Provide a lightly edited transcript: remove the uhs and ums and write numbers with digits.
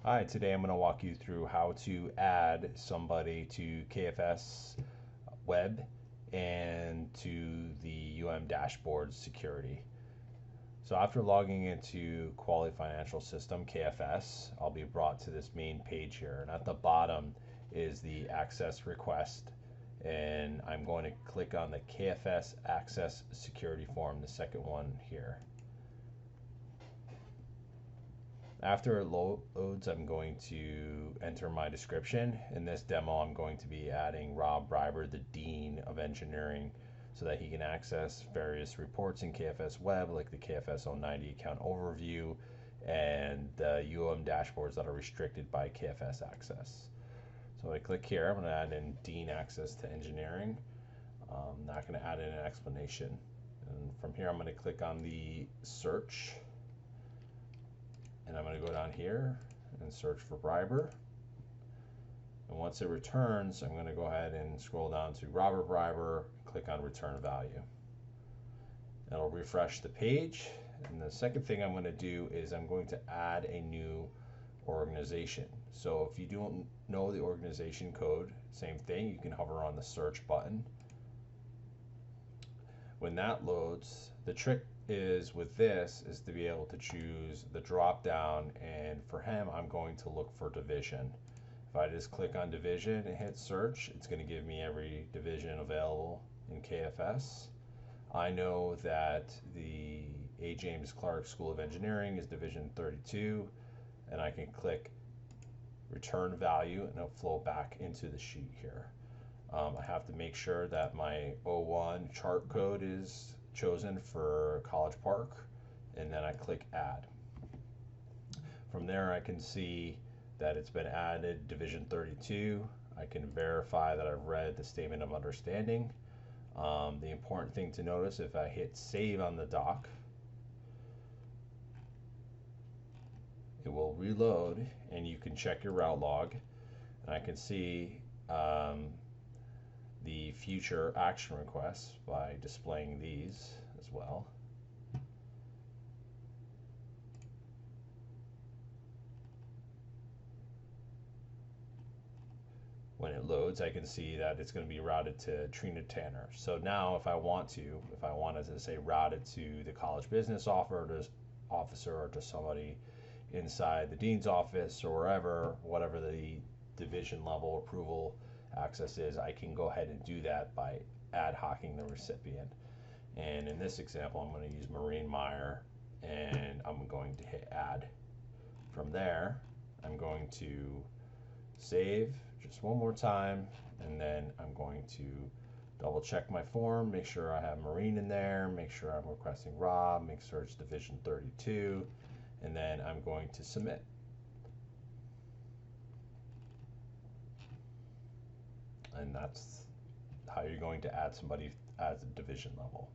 Hi, today I'm going to walk you through how to add somebody to KFS Web and to the UMDashboards security. So after logging into Quality Financial System, KFS, I'll be brought to this main page here. And at the bottom is the access request. And I'm going to click on the KFS Access Security Form, the second one here. After it loads, I'm going to enter my description. In this demo, I'm going to be adding Rob Breiber, the Dean of Engineering, so that he can access various reports in KFS Web, like the KFS 090 account overview and the UMDashboards that are restricted by KFS access. So I click here, I'm going to add in Dean access to engineering. I'm not going to add in an explanation. And from here, I'm going to click on the search. And I'm going to go down here and search for Breiber. And once it returns, I'm going to go ahead and scroll down to Robert Breiber, click on return value. It'll refresh the page. And the second thing I'm going to do is I'm going to add a new organization. So if you don't know the organization code, same thing, you can hover on the search button. When that loads, the trick is with this is to be able to choose the drop down, and for him I'm going to look for division. If I just click on division and hit search, it's going to give me every division available in KFS. I know that the A. James Clark School of Engineering is division 32, and I can click return value and it'll flow back into the sheet here. I have to make sure that my 01 chart code is chosen for College Park, and then I click add. From there I can see that it's been added, division 32. I can verify that I've read the statement of understanding. The important thing to notice, if I hit save on the dock, it will reload and you can check your route log, and I can see the future action requests by displaying these as well. When it loads, I can see that it's going to be routed to Trina Tanner. So now if I wanted to say routed to the college business officer or to somebody inside the dean's office or wherever, whatever the division level approval access is, I can go ahead and do that by ad hocing the recipient. And in this example, I'm going to use Maureen Meyer, and I'm going to hit add. From there, I'm going to save just one more time, and then I'm going to double check my form, make sure I have Maureen in there, make sure I'm requesting Rob, make sure it's division 32, and then I'm going to submit. And that's how you're going to add somebody at the division level.